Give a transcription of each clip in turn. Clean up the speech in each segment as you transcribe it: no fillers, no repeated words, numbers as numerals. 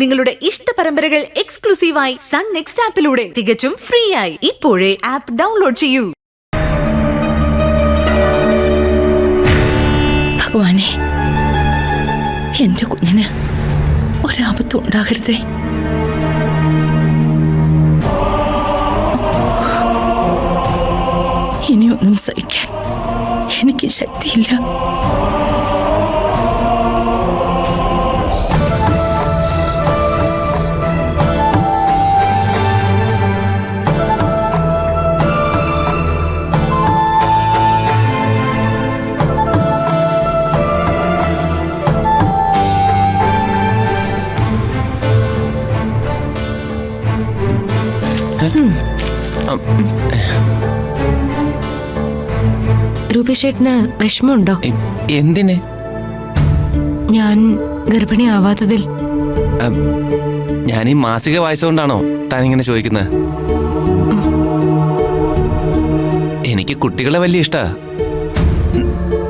നിങ്ങളുടെ ഇഷ്ട പരമ്പരകൾ എക്സ്ക്ലൂസീവായി സൺ നെക്സ്റ്റ് ആപ്പിലൂടെ തികച്ചും ഫ്രീ ആയി. ഇപ്പോഴേ ആപ്പ് ഡൗൺലോഡ് ചെയ്യൂ. ഭഗവാനെ, എന്റെ കുഞ്ഞിന് ഒരാപത്തും ഉണ്ടാകരുതേ. ഇനിയൊന്നും സഹിക്കാൻ എനിക്ക് ശക്തിയില്ല. രൂപേഷേട്ടന് വിഷമമുണ്ടോ? എന്തിന്? ഞാൻ ഗർഭിണി ആവാത്തതിൽ. ഞാൻ ഈ മാസിക വായിച്ചുകൊണ്ടാണോ താനിങ്ങനെ ചോദിക്കുന്നത്? എനിക്ക് കുട്ടികളെ വലിയ ഇഷ്ടാ.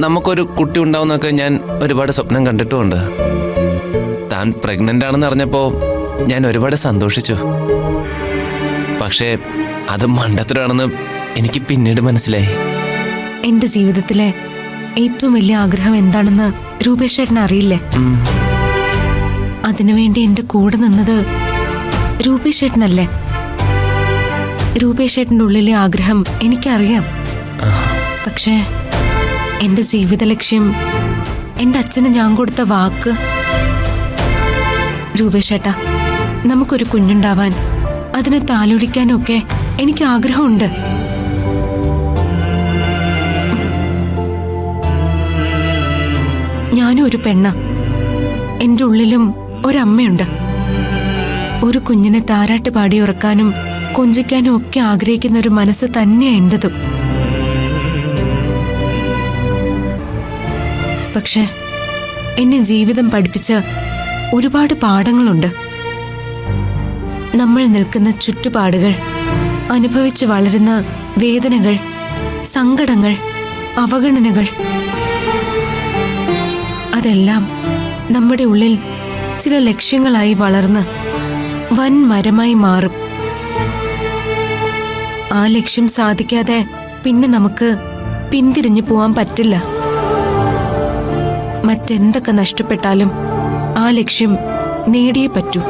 നമുക്കൊരു കുട്ടി ഉണ്ടാവുന്നൊക്കെ ഞാൻ ഒരുപാട് സ്വപ്നം കണ്ടിട്ടുമുണ്ട്. താൻ പ്രഗ്നന്റ് ആണെന്ന് അറിഞ്ഞപ്പോ ഞാൻ ഒരുപാട് സന്തോഷിച്ചു. പക്ഷേ അത് മണ്ടത്തരമാണെന്ന് എനിക്ക് പിന്നീട് മനസ്സിലായി. എന്റെ ജീവിതത്തിലെ ഏറ്റവും വലിയ ആഗ്രഹം എന്താണെന്ന് രൂപേഷേട്ടന് അറിയില്ലേ? അതിനുവേണ്ടി എന്റെ കൂടെ നിന്നത് രൂപേഷേട്ടനല്ലേ? രൂപേഷേട്ടന്റെ ഉള്ളിലെ ആഗ്രഹം എനിക്കറിയാം. പക്ഷേ എന്റെ ജീവിത ലക്ഷ്യം, എന്റെ അച്ഛന് ഞാൻ കൊടുത്ത വാക്ക്. രൂപേഷേട്ടാ, നമുക്കൊരു കുഞ്ഞുണ്ടാവാൻ, അതിനെ താലോലിക്കാനും ഒക്കെ എനിക്ക് ആഗ്രഹമുണ്ട്. ഞാനും ഒരു പെണ്ണ. എൻ്റെ ഉള്ളിലും ഒരമ്മയുണ്ട്. ഒരു കുഞ്ഞിനെ താരാട്ട് പാടി ഉറക്കാനും കൊഞ്ചിക്കാനും ഒക്കെ ആഗ്രഹിക്കുന്ന ഒരു മനസ്സ് തന്നെയാ എൻ്റെതും. പക്ഷെ എന്നെ ജീവിതം പഠിപ്പിച്ച ഒരുപാട് പാഠങ്ങളുണ്ട്. നമ്മൾ നിൽക്കുന്ന ചുറ്റുപാടുകൾ, അനുഭവിച്ച് വളരുന്ന വേദനകൾ, സങ്കടങ്ങൾ, അവഗണനകൾ, അതെല്ലാം നമ്മുടെ ഉള്ളിൽ ചില ലക്ഷ്യങ്ങളായി വളർന്ന് വൻ മരമായി മാറും. ആ ലക്ഷ്യം സാധിക്കാതെ പിന്നെ നമുക്ക് പിന്തിരിഞ്ഞു പോവാൻ പറ്റില്ല. മറ്റെന്തൊക്കെ നഷ്ടപ്പെട്ടാലും ആ ലക്ഷ്യം നേടിയേ പറ്റൂ.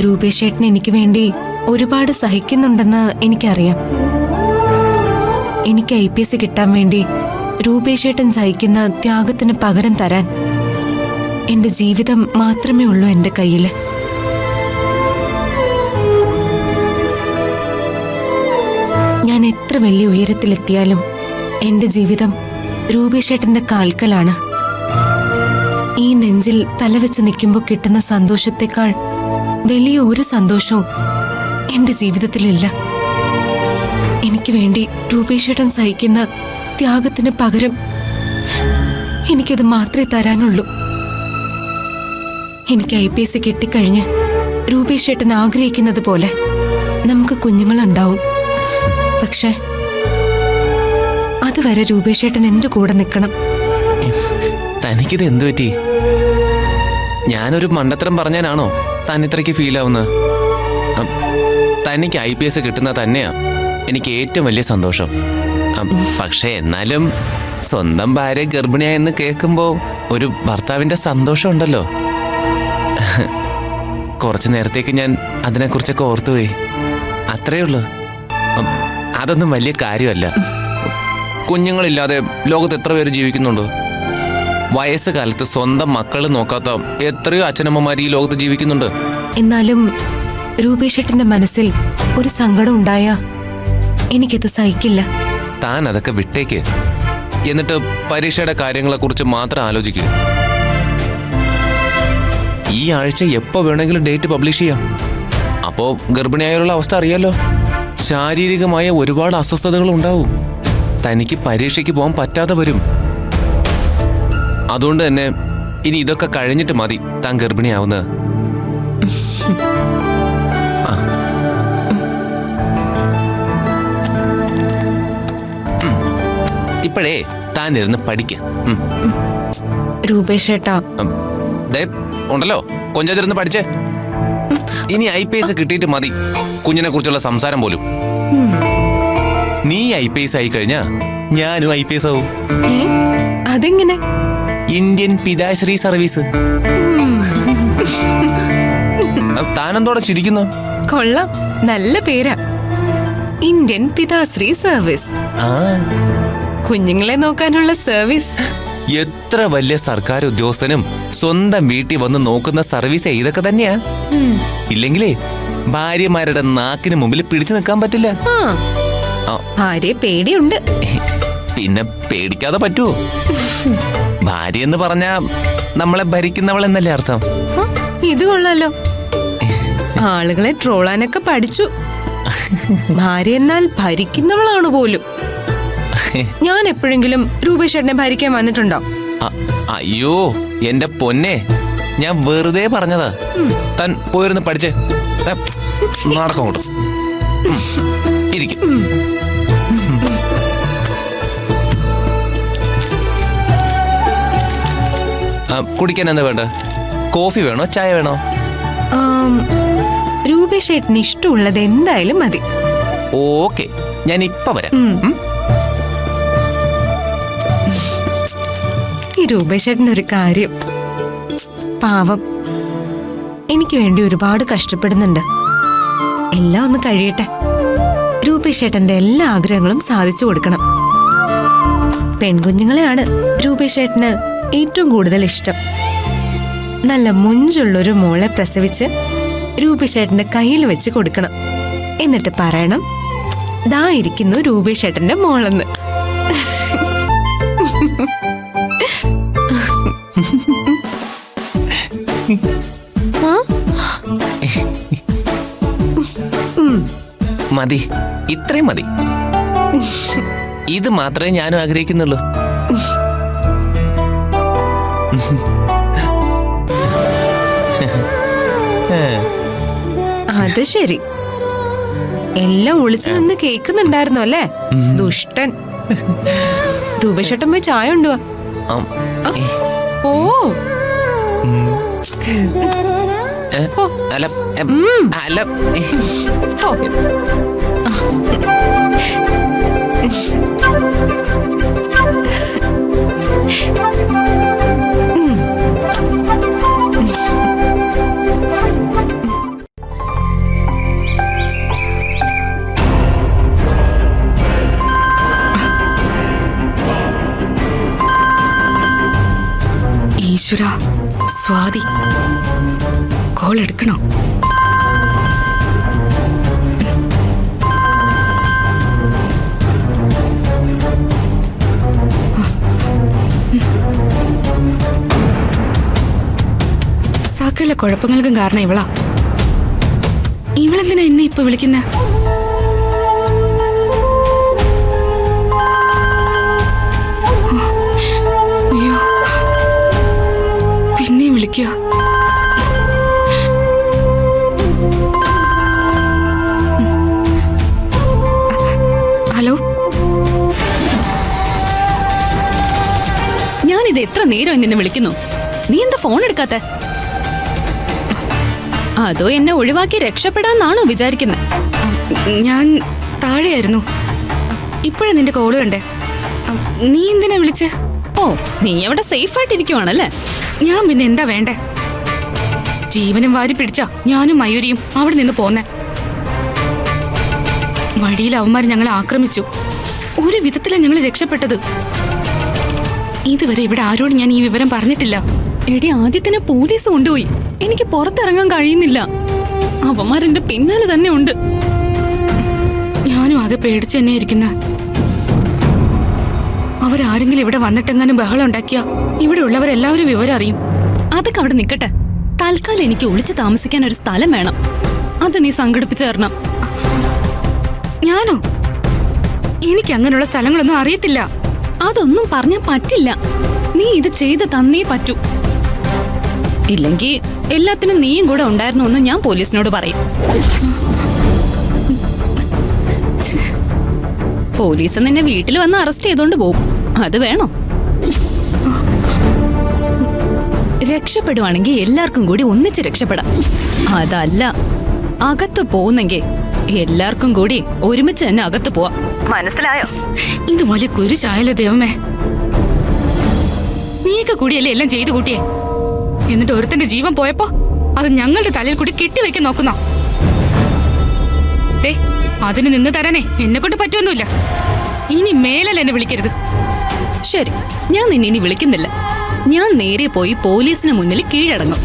രൂപേഷേട്ടൻ എനിക്ക് വേണ്ടി ഒരുപാട് സഹിക്കുന്നുണ്ടെന്ന് എനിക്കറിയാം. എനിക്ക് IPS കിട്ടാൻ വേണ്ടി രൂപേഷേട്ടൻ സഹിക്കുന്ന ത്യാഗത്തിന് പകരം തരാൻ എന്റെ ജീവിതം മാത്രമേ ഉള്ളൂ എന്റെ കയ്യിൽ. ഞാൻ എത്ര വലിയ ഉയരത്തിലെത്തിയാലും എന്റെ ജീവിതം രൂപേഷേട്ടന്റെ കാൽക്കലാണ്. ഈ നെഞ്ചിൽ തലവെച്ച് നിൽക്കുമ്പോൾ കിട്ടുന്ന സന്തോഷത്തെക്കാൾ വലിയ ഒരു സന്തോഷവും എന്റെ ജീവിതത്തിലില്ല. എനിക്ക് വേണ്ടി രൂപേഷേട്ടൻ സഹിക്കുന്ന ത്യാഗത്തിന് പകരം എനിക്കത് മാത്രമേ തരാനുള്ളൂ. എനിക്ക് IPS കിട്ടിക്കഴിഞ്ഞ് രൂപേഷേട്ടൻ ആഗ്രഹിക്കുന്നത് പോലെ നമുക്ക് കുഞ്ഞുങ്ങളുണ്ടാവും. പക്ഷെ അതുവരെ രൂപേഷേട്ടൻ എന്റെ കൂടെ നിൽക്കണം. തനിക്കിത് എന്തു പറ്റി? ഞാനൊരു മണ്ടത്തരം പറഞ്ഞാനാണോ താൻ ഇത്രയ്ക്ക് ഫീൽ ആവുന്നത്? തനിക്ക് IPS കിട്ടുന്ന തന്നെയാ എനിക്ക് ഏറ്റവും വലിയ സന്തോഷം. പക്ഷെ എന്നാലും സ്വന്തം ഭാര്യ ഗർഭിണിയായെന്ന് കേൾക്കുമ്പോ ഒരു ഭർത്താവിന്റെ സന്തോഷം ഉണ്ടല്ലോ. കുറച്ചു നേരത്തേക്ക് ഞാൻ അതിനെക്കുറിച്ചൊക്കെ ഓർത്തുപോയി. അത്രയേ ഉള്ളൂ. അതൊന്നും വലിയ കാര്യമല്ല. കുഞ്ഞുങ്ങളില്ലാതെ ലോകത്ത് എത്ര പേര് ജീവിക്കുന്നുണ്ടോ? വയസ്സുകാലത്ത് സ്വന്തം മക്കൾ നോക്കാത്ത എത്രയോ അച്ഛനമ്മമാർ ഈ ലോകത്ത് ജീവിക്കുന്നുണ്ട്. എന്നാലും രൂപേഷേട്ടന്റെ മനസ്സിൽ ഒരു സങ്കടം ഉണ്ടായ എനിക്കത് സഹിക്കില്ല. താൻ അതൊക്കെ വിട്ടേക്ക്. എന്നിട്ട് പരീക്ഷയുടെ കാര്യങ്ങളെക്കുറിച്ച് മാത്രം ആലോചിക്കുക. ഈ ആഴ്ച എപ്പോ വേണമെങ്കിലും ഡേറ്റ് പബ്ലിഷ് ചെയ്യാം. അപ്പോ ഗർഭിണിയായുള്ള അവസ്ഥ അറിയാലോ. ശാരീരികമായ ഒരുപാട് അസ്വസ്ഥതകൾ ഉണ്ടാവും. തനിക്ക് പരീക്ഷയ്ക്ക് പോകാൻ പറ്റാതെ വരും. അതുകൊണ്ട് തന്നെ ഇനി ഇതൊക്കെ കഴിഞ്ഞിട്ട് മതി താൻ ഗർഭിണിയാവുന്നത്. ഇപ്പോഴേ താൻ ഇരുന്ന് പഠിക്ക. രൂപേഷ് ഏട്ടാ, ദേ, ഉണ്ടല്ലോ കൊഞ്ചതിരുന്ന് പഠിച്ചേ. ഇനി IPS കിട്ടിയിട്ട് മതി കുഞ്ഞിനെ കുറിച്ചുള്ള സംസാരം പോലും. നീ IPS ആയി കഴിഞ്ഞാ ഞാനും IPS ആവും. ഏ അതെങ്ങനെ? ഇന്ത്യൻ പിതാശ്രീ സർവീസ്. താനെന്തോടെ ചിരിക്കുന്നു? കൊള്ളാം, നല്ല പേരാ. ഇന്ത്യൻ പിതാശ്രീ സർവീസ്. ആ, കുഞ്ഞുങ്ങളെ നോക്കാനുള്ള സർവീസ്. എത്ര വലിയ സർക്കാർ ഉദ്യോഗസ്ഥനും സ്വന്തം വീട്ടിൽ വന്ന് നോക്കുന്ന സർവീസ് ഇതൊക്കെ തന്നെയാ. ഇല്ലെങ്കിലേ ഭാര്യമാരുടെ നാക്കിന് മുമ്പിൽ പിടിച്ചു നിൽക്കാൻ പറ്റില്ല. ഭാര്യ പേടിയുണ്ട്. പിന്നെ പേടിക്കാതെ പറ്റുമോ? ഭാര്യ എന്ന് പറഞ്ഞാ നമ്മളെ ഭരിക്കുന്നവൾ എന്നല്ലേ അർത്ഥം? ഇത് കൊള്ളാലോ, ആളുകളെ ട്രോളാനൊക്കെ പഠിച്ചു. ഭാര്യ എന്നാൽ ഭരിക്കുന്നവളാണ് പോലും. ഞാൻ എപ്പോഴെങ്കിലും രൂപേഷ് ചേട്ടനെ ഭരിക്കാൻ വന്നിട്ടുണ്ടോ? അയ്യോ എന്റെ പൊന്നെ, ഞാൻ വെറുതെ പറഞ്ഞതാ. താൻ പോയിരുന്ന് പഠിച്ചേ. നടക്കം കൂട്ടും ഇരിക്കും. കുടിക്കാൻ എന്താ വേണ്ട? കോഫി വേണോ ചായ വേണോ? രൂപേഷ് ചേട്ടന് ഇഷ്ടമുള്ളത് എന്തായാലും മതി. ഓക്കെ, ഞാൻ ഇപ്പൊ വരാം. ഈ രൂപേഷ് ചേട്ടനൊരു കാര്യം, പാവം, എനിക്ക് വേണ്ടി ഒരുപാട് കഷ്ടപ്പെടുന്നുണ്ട്. എല്ലാം ഒന്ന് കഴിയട്ടെ. രൂപേഷ് ചേട്ടന്റെ എല്ലാ ആഗ്രഹങ്ങളും സാധിച്ചു കൊടുക്കണം. പെൺകുഞ്ഞുങ്ങളെയാണ് രൂപേഷ് ചേട്ടന് ഏറ്റവും കൂടുതൽ ഇഷ്ടം. നല്ല മുഞ്ചുള്ളൊരു മോളെ പ്രസവിച്ച് രൂപേഷ് ചേട്ടന്റെ കയ്യിൽ വെച്ച് കൊടുക്കണം. എന്നിട്ട് പറയണം, ദാ ഇരിക്കുന്നു രൂപേഷ് ചേട്ടന്റെ മോളെന്ന്. മതി, ഇത്രയും മതി. ഇത് മാത്രമേ ഞാനും ആഗ്രഹിക്കുന്നുള്ളൂ. അത് ശരി, എല്ലാം ഒളിച്ചു നിന്ന് കേൾക്കുന്നുണ്ടായിരുന്നു അല്ലേ? ദുഷ്ടൻ. രൂപേഷ് ചേട്ടൻ പോയി ചായ ഉണ്ടുവാ. ഓ അല്ല അല്ല, ഈശ്വര, സ്വാതി കോൾ എടുക്കണോ? സകല കുഴപ്പങ്ങൾക്കും കാരണം ഇവളാ. ഇവളെന്തിനാ എന്നെ ഇപ്പൊ വിളിക്കുന്ന? അയ്യോ, പിന്നെയും വിളിക്കുക. ഹലോ, ഞാനിത് എത്ര നേരം നിന്നെ വിളിക്കുന്നു, നീ എന്താ ഫോൺ എടുക്കാത്ത? അതോ എന്നെ ഒഴിവാക്കി രക്ഷപ്പെടാന്നാണോ വിചാരിക്കുന്നത്? ഞാൻ താഴെയായിരുന്നു. ഇപ്പോഴാ നിന്റെ കോള് കണ്ടേ. നീ എന്തിനാ വിളിച്ചേ? ഓ, നീ അവിടെ സേഫ് ആയിട്ടിരിക്കുവാണല്ലേ? ഞാൻ പിന്നെ എന്താ വേണ്ടേ? ജീവനും വാരി പിടിച്ചാ ഞാനും മയൂരിയും അവിടെ നിന്ന് പോന്നെ. വഴിയിൽ അവന്മാർ ഞങ്ങളെ ആക്രമിച്ചു. ഒരു വിധത്തിലാണ് ഞങ്ങൾ രക്ഷപ്പെട്ടത്. ഇതുവരെ ഇവിടെ ആരോടും ഞാൻ ഈ വിവരം പറഞ്ഞിട്ടില്ല. എടി, ആദ്യത്തിനെ പോലീസ് കൊണ്ടുപോയി. എനിക്ക് പുറത്തിറങ്ങാൻ കഴിയുന്നില്ല. അവന്മാരെന്റെ പിന്നാലെ തന്നെ ഉണ്ട്. ഞാനും ആകെ പേടിച്ചു തന്നെ ഇരിക്കുന്ന. അവരാരെങ്കിലും ഇവിടെ വന്നിട്ടെങ്ങാനും ബഹളം ഉണ്ടാക്കിയാ ഇവിടെ ഉള്ളവരെല്ലാവരും വിവരം അറിയും. അതൊക്കെ അവിടെ നിൽക്കട്ടെ. തൽക്കാലം എനിക്ക് ഒളിച്ചു താമസിക്കാൻ ഒരു സ്ഥലം വേണം. അത് നീ സംഘടിപ്പിച്ചു തരണം. ഞാനോ? എനിക്ക് അങ്ങനെയുള്ള സ്ഥലങ്ങളൊന്നും അറിയത്തില്ല. അതൊന്നും പറഞ്ഞാൽ പറ്റില്ല. നീ ഇത് ചെയ്ത് തന്നേ പറ്റൂ. ഇല്ലെങ്കിൽ എല്ലാത്തിനും നീയും കൂടെ ഉണ്ടായിരുന്നു എന്ന് ഞാൻ പോലീസിനോട് പറയും. പോലീസ് നിന്നെ വീട്ടിൽ വന്ന് അറസ്റ്റ് ചെയ്തോണ്ട് പോകും. അത് വേണോ? രക്ഷപ്പെടുവാണെങ്കിൽ എല്ലാവർക്കും കൂടി ഒന്നിച്ച് രക്ഷപ്പെടാം. അതല്ല, അകത്ത് പോകുന്നെങ്കിൽ എല്ലാവർക്കും കൂടി ഒരുമിച്ച് തന്നെ അകത്ത് പോവാം. മനസ്സിലായോ? ഇത് വലിയ കുരിശായല്ലോ ദൈവമേ. നീയൊക്കെ കൂടിയല്ലേ എല്ലാം ചെയ്തു കൂട്ടിയേ. എന്നിട്ട് ഒരുത്തന്റെ ജീവൻ പോയപ്പോ അത് ഞങ്ങളുടെ തലയിൽ കൂടി കെട്ടിവെക്കാൻ നോക്കുന്നോ? ദേ, അതിന് നിന്ന് തരാനേ എന്നെ കൊണ്ട് പറ്റുമൊന്നുമില്ല. ഇനി മേലല്ല എന്നെ വിളിക്കരുത്. ശരി, ഞാൻ നിന്നെ ഇനി വിളിക്കുന്നില്ല. ഞാൻ നേരെ പോയി പോലീസിന് മുന്നിൽ കീഴടങ്ങും.